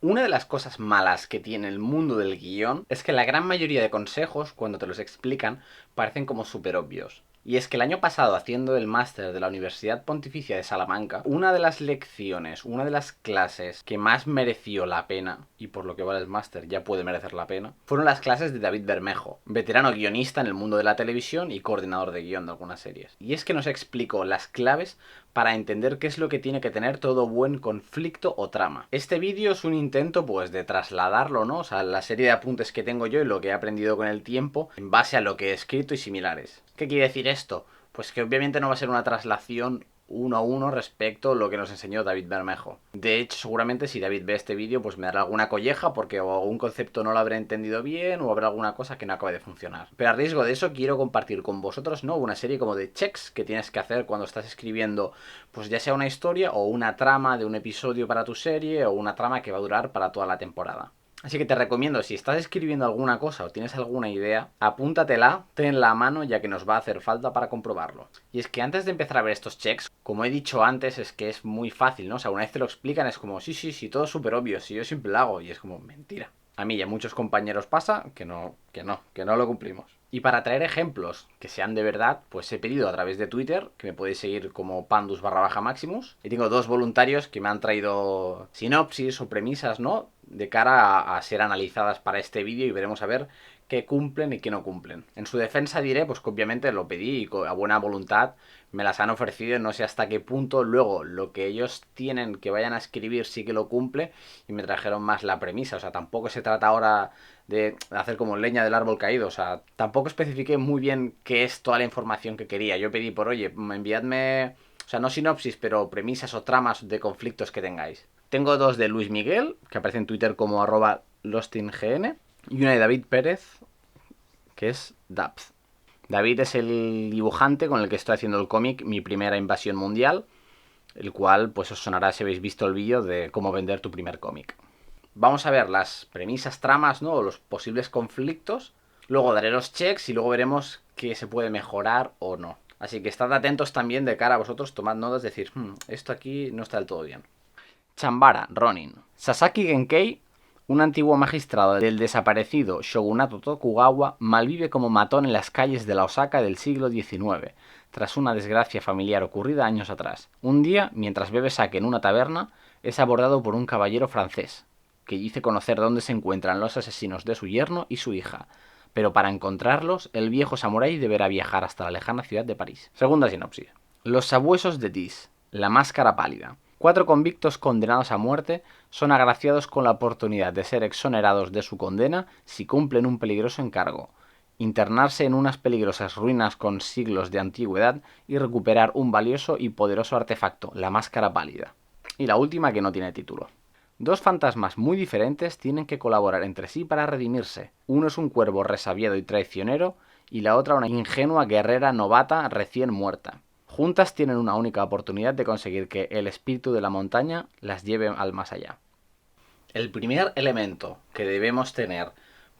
Una de las cosas malas que tiene el mundo del guión es que la gran mayoría de consejos, cuando te los explican, parecen como súper obvios. Y es que el año pasado, haciendo el máster de la Universidad Pontificia de Salamanca, una de las lecciones, una de las clases que más mereció la pena, y por lo que vale el máster ya puede merecer la pena, fueron las clases de David Bermejo, veterano guionista en el mundo de la televisión y coordinador de guión de algunas series. Y es que nos explicó las claves para entender qué es lo que tiene que tener todo buen conflicto o trama. Este vídeo es un intento pues de trasladarlo, ¿no? O sea, la serie de apuntes que tengo yo y lo que he aprendido con el tiempo en base a lo que he escrito y similares. ¿Qué quiere decir esto? Pues que obviamente no va a ser una traslación uno a uno respecto a lo que nos enseñó David Bermejo. De hecho, seguramente si David ve este vídeo, pues me dará alguna colleja porque o algún concepto no lo habré entendido bien o habrá alguna cosa que no acabe de funcionar. Pero a riesgo de eso, quiero compartir con vosotros, ¿no? Una serie como de checks que tienes que hacer cuando estás escribiendo, pues ya sea una historia o una trama de un episodio para tu serie o una trama que va a durar para toda la temporada. Así que te recomiendo, si estás escribiendo alguna cosa o tienes alguna idea, apúntatela, tenla a mano ya que nos va a hacer falta para comprobarlo. Y es que antes de empezar a ver estos checks, como he dicho antes, es que es muy fácil, ¿no? O sea, una vez te lo explican es como, sí, todo es súper obvio, si yo siempre lo hago, y es como, mentira. A mí y a muchos compañeros pasa que no lo cumplimos. Y para traer ejemplos que sean de verdad, pues he pedido a través de Twitter, que me podéis seguir como pandus_maximus, y tengo dos voluntarios que me han traído sinopsis o premisas, ¿no? De cara a ser analizadas para este vídeo y veremos a ver qué cumplen y qué no cumplen. En su defensa diré, pues que obviamente lo pedí y a buena voluntad me las han ofrecido, no sé hasta qué punto luego lo que ellos tienen que vayan a escribir sí que lo cumple y me trajeron más la premisa, o sea, tampoco se trata ahora de hacer como leña del árbol caído, o sea, tampoco especifiqué muy bien qué es toda la información que quería, yo pedí por, oye, enviadme, o sea, no sinopsis, pero premisas o tramas de conflictos que tengáis. Tengo dos de Luis Miguel, que aparece en Twitter como @lostingn, y una de David Pérez, que es Dapz. David es el dibujante con el que estoy haciendo el cómic Mi Primera Invasión Mundial, el cual pues os sonará si habéis visto el vídeo de cómo vender tu primer cómic. Vamos a ver las premisas, tramas, ¿no? O los posibles conflictos. Luego daré los checks y luego veremos qué se puede mejorar o no. Así que estad atentos también de cara a vosotros, tomad notas, decir, esto aquí no está del todo bien. Chambara, Ronin. Sasaki Genkei, un antiguo magistrado del desaparecido shogunato Tokugawa, malvive como matón en las calles de la Osaka del siglo XIX, tras una desgracia familiar ocurrida años atrás. Un día, mientras bebe sake en una taberna, es abordado por un caballero francés, que dice conocer dónde se encuentran los asesinos de su yerno y su hija. Pero para encontrarlos, el viejo samurái deberá viajar hasta la lejana ciudad de París. Segunda sinopsis. Los sabuesos de Tis. La máscara pálida. 4 convictos condenados a muerte son agraciados con la oportunidad de ser exonerados de su condena si cumplen un peligroso encargo: internarse en unas peligrosas ruinas con siglos de antigüedad y recuperar un valioso y poderoso artefacto, la máscara pálida. Y la última, que no tiene título. Dos fantasmas muy diferentes tienen que colaborar entre sí para redimirse. Uno es un cuervo resabiado y traicionero, y la otra una ingenua guerrera novata recién muerta. Juntas tienen una única oportunidad de conseguir que el espíritu de la montaña las lleve al más allá. El primer elemento que debemos tener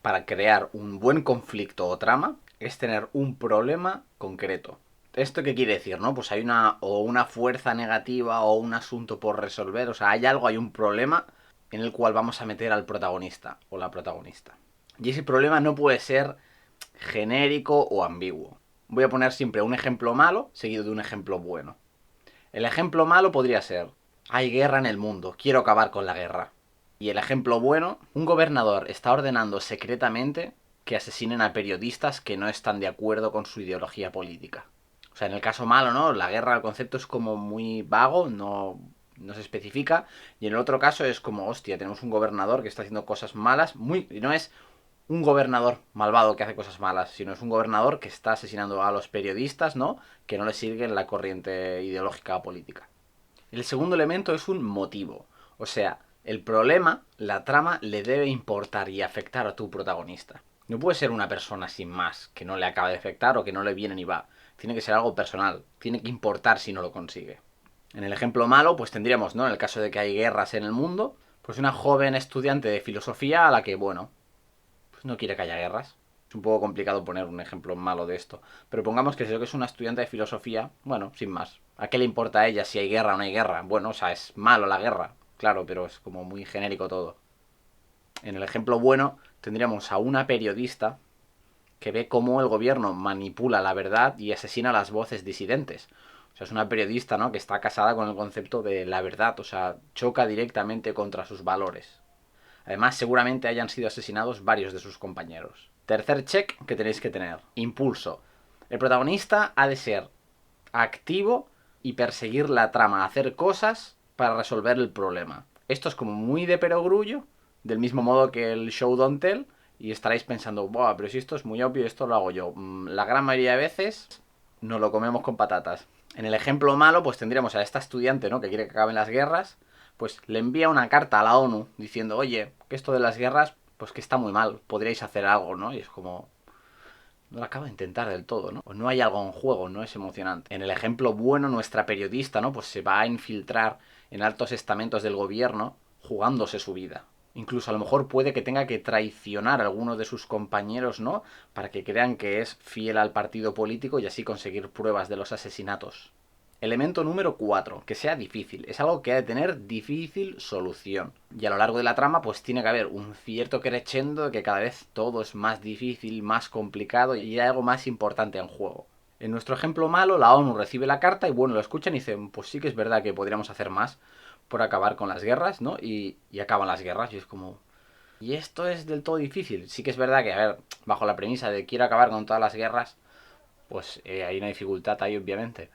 para crear un buen conflicto o trama es tener un problema concreto. ¿Esto qué quiere decir, no? Pues hay una fuerza negativa o un asunto por resolver, o sea, hay algo, hay un problema en el cual vamos a meter al protagonista o la protagonista. Y ese problema no puede ser genérico o ambiguo. Voy a poner siempre un ejemplo malo seguido de un ejemplo bueno. El ejemplo malo podría ser: hay guerra en el mundo, quiero acabar con la guerra. Y el ejemplo bueno: un gobernador está ordenando secretamente que asesinen a periodistas que no están de acuerdo con su ideología política. O sea, en el caso malo, ¿no? La guerra, el concepto es como muy vago, no se especifica. Y en el otro caso es como, hostia, tenemos un gobernador que está haciendo cosas malas, y no es un gobernador malvado que hace cosas malas, sino es un gobernador que está asesinando a los periodistas, ¿no? Que no le siguen la corriente ideológica o política. El segundo elemento es un motivo. O sea, el problema, la trama, le debe importar y afectar a tu protagonista. No puede ser una persona sin más, que no le acaba de afectar o que no le viene ni va. Tiene que ser algo personal. Tiene que importar si no lo consigue. En el ejemplo malo, pues tendríamos, ¿no? En el caso de que hay guerras en el mundo, pues una joven estudiante de filosofía a la que, bueno, pues no quiere que haya guerras. Es un poco complicado poner un ejemplo malo de esto. Pero pongamos que si es una estudiante de filosofía, bueno, sin más. ¿A qué le importa a ella si hay guerra o no hay guerra? Bueno, o sea, es malo la guerra, claro, pero es como muy genérico todo. En el ejemplo bueno tendríamos a una periodista que ve cómo el gobierno manipula la verdad y asesina a las voces disidentes. O sea, es una periodista, ¿no?, que está casada con el concepto de la verdad, o sea, choca directamente contra sus valores. Además, seguramente hayan sido asesinados varios de sus compañeros. Tercer check que tenéis que tener: impulso. El protagonista ha de ser activo y perseguir la trama, hacer cosas para resolver el problema. Esto es como muy de perogrullo, del mismo modo que el show don't tell, y estaréis pensando, buah, pero si esto es muy obvio, esto lo hago yo. La gran mayoría de veces nos lo comemos con patatas. En el ejemplo malo, pues tendríamos a esta estudiante, ¿no?, que quiere que acaben las guerras, pues le envía una carta a la ONU diciendo, oye, que esto de las guerras, pues que está muy mal, podríais hacer algo, ¿no? Y es como, no lo acaba de intentar del todo, ¿no? O no hay algo en juego, no es emocionante. En el ejemplo bueno, nuestra periodista, ¿no?, pues se va a infiltrar en altos estamentos del gobierno jugándose su vida. Incluso a lo mejor puede que tenga que traicionar a alguno de sus compañeros, ¿no?, para que crean que es fiel al partido político y así conseguir pruebas de los asesinatos. Elemento número 4, que sea difícil. Es algo que ha de tener difícil solución. Y a lo largo de la trama pues tiene que haber un cierto crescendo de que cada vez todo es más difícil, más complicado y hay algo más importante en juego. En nuestro ejemplo malo, la ONU recibe la carta y bueno, lo escuchan y dicen, pues sí que es verdad que podríamos hacer más por acabar con las guerras, ¿no? Y acaban las guerras y es como... Y esto es del todo difícil. Sí que es verdad que, a ver, bajo la premisa de quiero acabar con todas las guerras, pues hay una dificultad ahí obviamente.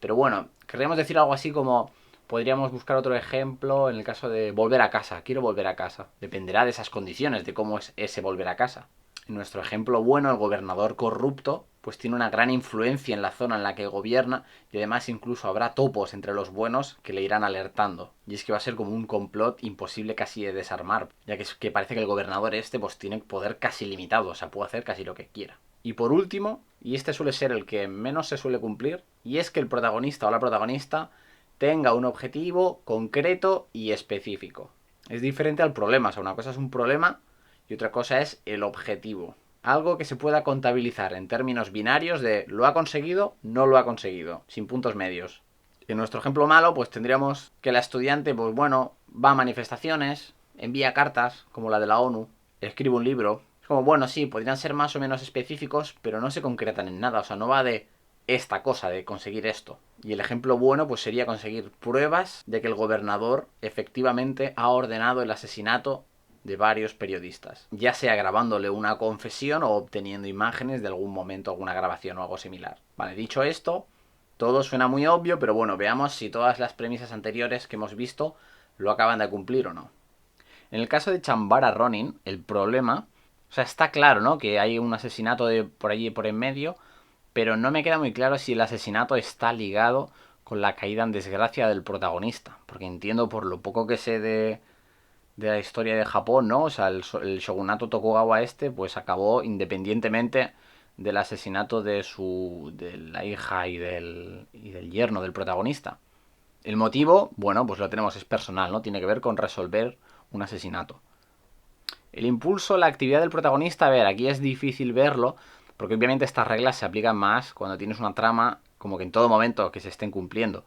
Pero bueno, querríamos decir algo así como, podríamos buscar otro ejemplo en el caso de volver a casa. Quiero volver a casa. Dependerá de esas condiciones, de cómo es ese volver a casa. En nuestro ejemplo bueno, el gobernador corrupto pues tiene una gran influencia en la zona en la que gobierna y además incluso habrá topos entre los buenos que le irán alertando. Y es que va a ser como un complot imposible casi de desarmar, ya que parece que el gobernador pues tiene poder casi limitado, o sea, puede hacer casi lo que quiera. Y por último, y este suele ser el que menos se suele cumplir, y es que el protagonista o la protagonista tenga un objetivo concreto y específico. Es diferente al problema, o sea, una cosa es un problema y otra cosa es el objetivo. Algo que se pueda contabilizar en términos binarios de lo ha conseguido, no lo ha conseguido, sin puntos medios. En nuestro ejemplo malo, pues tendríamos que la estudiante, pues bueno, va a manifestaciones, envía cartas, como la de la ONU, escribe un libro. Es como, bueno, sí, podrían ser más o menos específicos, pero no se concretan en nada, o sea, no va de esta cosa, de conseguir esto. Y el ejemplo bueno, pues sería conseguir pruebas de que el gobernador efectivamente ha ordenado el asesinato de varios periodistas, ya sea grabándole una confesión o obteniendo imágenes de algún momento, alguna grabación o algo similar. Vale, dicho esto, todo suena muy obvio, pero bueno, veamos si todas las premisas anteriores que hemos visto lo acaban de cumplir o no. En el caso de Chambara Ronin, el problema, o sea, está claro, ¿no?, que hay un asesinato de por allí por en medio, pero no me queda muy claro si el asesinato está ligado con la caída en desgracia del protagonista, porque entiendo por lo poco que sé de la historia de Japón, ¿no? O sea, el shogunato Tokugawa pues acabó independientemente del asesinato de la hija y del yerno del protagonista. El motivo, bueno, pues lo tenemos, es personal, ¿no? Tiene que ver con resolver un asesinato. El impulso, la actividad del protagonista, a ver, aquí es difícil verlo, porque obviamente estas reglas se aplican más cuando tienes una trama como que en todo momento que se estén cumpliendo.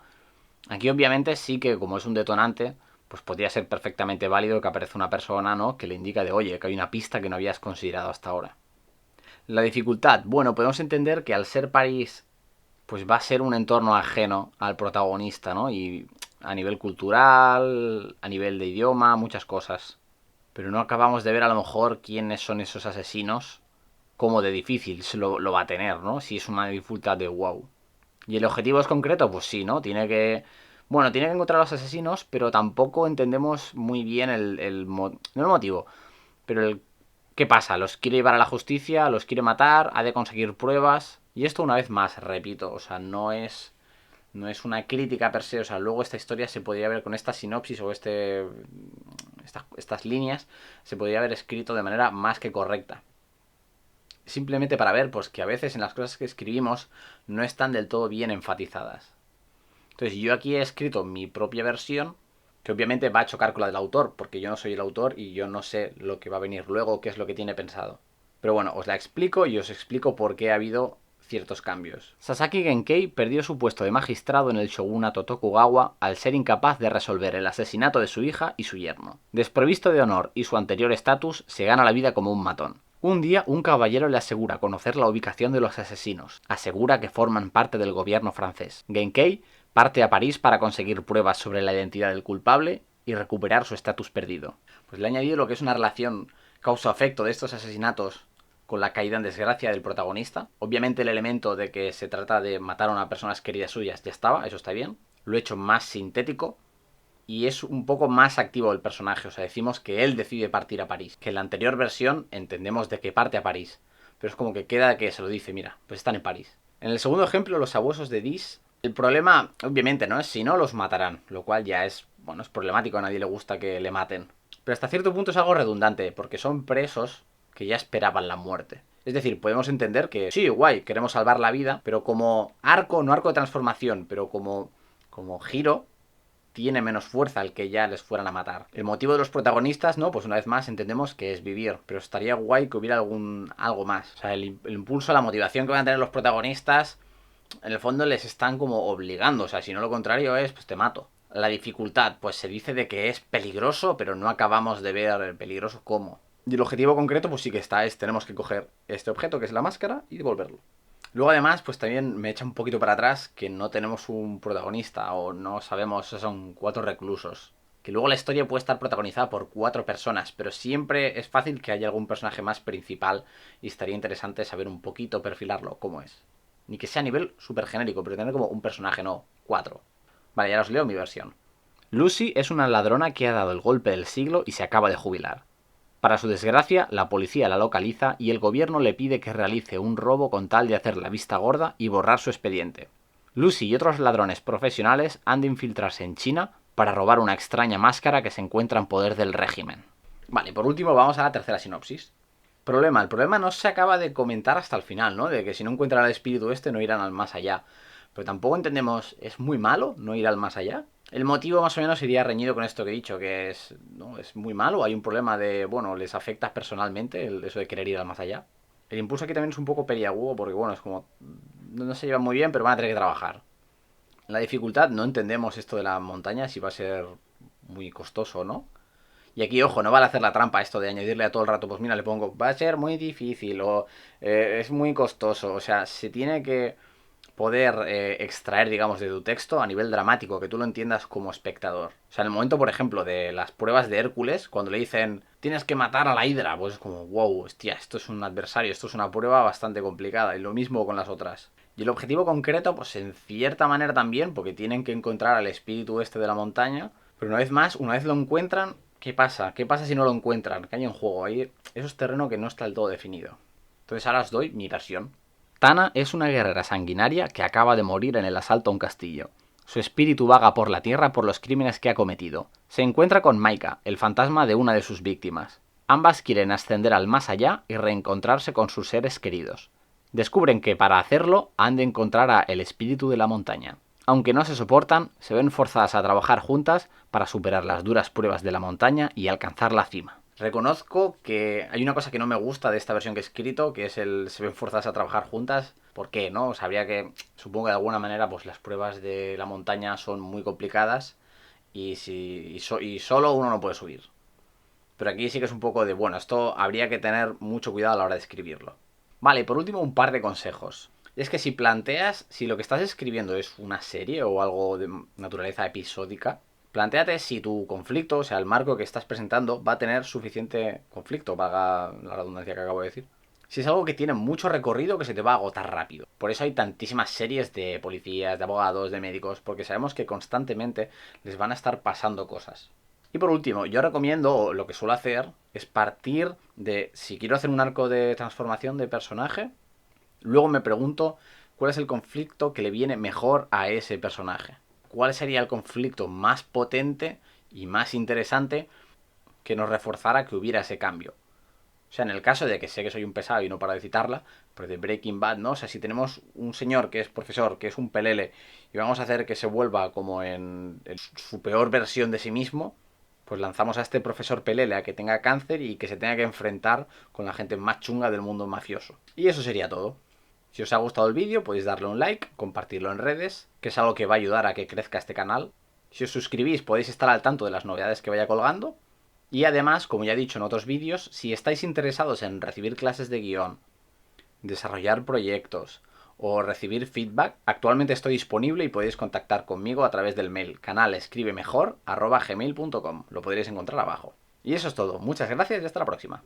Aquí obviamente sí que como es un detonante, pues podría ser perfectamente válido que aparezca una persona, ¿no?, que le indica de, oye, que hay una pista que no habías considerado hasta ahora. La dificultad, bueno, podemos entender que al ser París, pues va a ser un entorno ajeno al protagonista, ¿no? Y a nivel cultural, a nivel de idioma, muchas cosas. Pero no acabamos de ver a lo mejor quiénes son esos asesinos, cómo de difícil lo va a tener, ¿no? Si es una dificultad de wow. ¿Y el objetivo es concreto? Pues sí, ¿no? Bueno, tiene que encontrar a los asesinos, pero tampoco entendemos muy bien no el motivo, pero ¿qué pasa? ¿Los quiere llevar a la justicia? ¿Los quiere matar? ¿Ha de conseguir pruebas? Y esto una vez más, repito, o sea, no es una crítica per se, o sea, luego esta historia se podría ver con esta sinopsis o estas líneas, se podría haber escrito de manera más que correcta. Simplemente para ver pues que a veces en las cosas que escribimos no están del todo bien enfatizadas. Entonces yo aquí he escrito mi propia versión, que obviamente va a chocar con la del autor, porque yo no soy el autor y yo no sé lo que va a venir luego, qué es lo que tiene pensado. Pero bueno, os la explico y os explico por qué ha habido ciertos cambios. Sasaki Genkei perdió su puesto de magistrado en el shogunato Tokugawa al ser incapaz de resolver el asesinato de su hija y su yerno. Desprovisto de honor y su anterior estatus, se gana la vida como un matón. Un día, un caballero le asegura conocer la ubicación de los asesinos. Asegura que forman parte del gobierno francés. Genkei parte a París para conseguir pruebas sobre la identidad del culpable y recuperar su estatus perdido. Pues le he añadido lo que es una relación causa-efecto de estos asesinatos con la caída en desgracia del protagonista. Obviamente el elemento de que se trata de matar a una persona querida suyas ya estaba, eso está bien. Lo he hecho más sintético y es un poco más activo el personaje. O sea, decimos que él decide partir a París. Que en la anterior versión entendemos de que parte a París. Pero es como que queda que se lo dice, mira, pues están en París. En el segundo ejemplo, los abuesos de Dis. El problema, obviamente, no es si no los matarán. Lo cual ya es, bueno, es problemático. A nadie le gusta que le maten. Pero hasta cierto punto es algo redundante. Porque son presos que ya esperaban la muerte. Es decir, podemos entender que sí, guay, queremos salvar la vida. Pero como arco, no arco de transformación, pero como giro, tiene menos fuerza el que ya les fueran a matar. El motivo de los protagonistas, ¿no? Pues una vez más entendemos que es vivir, pero estaría guay que hubiera algo más. O sea, el impulso, la motivación que van a tener los protagonistas, en el fondo les están como obligando. O sea, si no lo contrario es, pues te mato. La dificultad, pues se dice de que es peligroso, pero no acabamos de ver el peligroso cómo. Y el objetivo concreto, pues sí que está, tenemos que coger este objeto, que es la máscara, y devolverlo. Luego además, pues también me echa un poquito para atrás que no tenemos un protagonista o no sabemos, son 4 reclusos. Que luego la historia puede estar protagonizada por 4 personas, pero siempre es fácil que haya algún personaje más principal y estaría interesante saber un poquito, perfilarlo, cómo es. Ni que sea a nivel súper genérico, pero tener como un personaje, no, 4. Vale, ya os leo mi versión. Lucy es una ladrona que ha dado el golpe del siglo y se acaba de jubilar. Para su desgracia, la policía la localiza y el gobierno le pide que realice un robo con tal de hacer la vista gorda y borrar su expediente. Lucy y otros ladrones profesionales han de infiltrarse en China para robar una extraña máscara que se encuentra en poder del régimen. Vale, por último vamos a la tercera sinopsis. El problema no se acaba de comentar hasta el final, ¿no? De que si no encuentran al espíritu no irán al más allá. Pero tampoco entendemos, ¿es muy malo no ir al más allá? El motivo más o menos iría reñido con esto que he dicho, que es, ¿no? Es muy malo, hay un problema de, bueno, les afecta personalmente eso de querer ir al más allá. El impulso aquí también es un poco periagudo porque, bueno, es como, no se llevan muy bien, pero van a tener que trabajar. La dificultad, no entendemos esto de la montaña, si va a ser muy costoso o no. Y aquí, ojo, no vale hacer la trampa esto de añadirle a todo el rato, pues mira, le pongo, va a ser muy difícil o es muy costoso. O sea, se tiene que poder extraer, digamos, de tu texto a nivel dramático, que tú lo entiendas como espectador. O sea, en el momento, por ejemplo, de las pruebas de Hércules, cuando le dicen, tienes que matar a la Hidra, pues es como, wow, hostia, esto es un adversario, esto es una prueba bastante complicada. Y lo mismo con las otras. Y el objetivo concreto, pues en cierta manera también, porque tienen que encontrar al espíritu este de la montaña. Pero una vez más, una vez lo encuentran, ¿qué pasa? ¿Qué pasa si no lo encuentran? ¿Qué hay en juego? Ahí eso es terreno que no está del todo definido. Entonces ahora os doy mi versión. Tana es una guerrera sanguinaria que acaba de morir en el asalto a un castillo. Su espíritu vaga por la tierra por los crímenes que ha cometido. Se encuentra con Maika, el fantasma de una de sus víctimas. Ambas quieren ascender al más allá y reencontrarse con sus seres queridos. Descubren que para hacerlo han de encontrar a el espíritu de la montaña. Aunque no se soportan, se ven forzadas a trabajar juntas para superar las duras pruebas de la montaña y alcanzar la cima. Reconozco que hay una cosa que no me gusta de esta versión que he escrito, que es el se ven forzadas a trabajar juntas. ¿Por qué? ¿No? Sabría que, supongo que de alguna manera, pues las pruebas de la montaña son muy complicadas y solo uno no puede subir. Pero aquí sí que es un poco de, bueno, esto habría que tener mucho cuidado a la hora de escribirlo. Vale, y por último un par de consejos. Es que si lo que estás escribiendo es una serie o algo de naturaleza episódica, plantéate si tu conflicto, o sea, el marco que estás presentando, va a tener suficiente conflicto, valga la redundancia que acabo de decir. Si es algo que tiene mucho recorrido, que se te va a agotar rápido. Por eso hay tantísimas series de policías, de abogados, de médicos, porque sabemos que constantemente les van a estar pasando cosas. Y por último, yo recomiendo, lo que suelo hacer, es partir de, si quiero hacer un arco de transformación de personaje, luego me pregunto cuál es el conflicto que le viene mejor a ese personaje. ¿Cuál sería el conflicto más potente y más interesante que nos reforzara que hubiera ese cambio? O sea, en el caso de que sé que soy un pesado y no para de citarla, pero de Breaking Bad, ¿no? O sea, si tenemos un señor que es profesor, que es un pelele, y vamos a hacer que se vuelva como en su peor versión de sí mismo, pues lanzamos a este profesor pelele a que tenga cáncer y que se tenga que enfrentar con la gente más chunga del mundo mafioso. Y eso sería todo. Si os ha gustado el vídeo podéis darle un like, compartirlo en redes, que es algo que va a ayudar a que crezca este canal. Si os suscribís podéis estar al tanto de las novedades que vaya colgando. Y además, como ya he dicho en otros vídeos, si estáis interesados en recibir clases de guión, desarrollar proyectos o recibir feedback, actualmente estoy disponible y podéis contactar conmigo a través del mail canalescribemejor@gmail.com. Lo podréis encontrar abajo. Y eso es todo. Muchas gracias y hasta la próxima.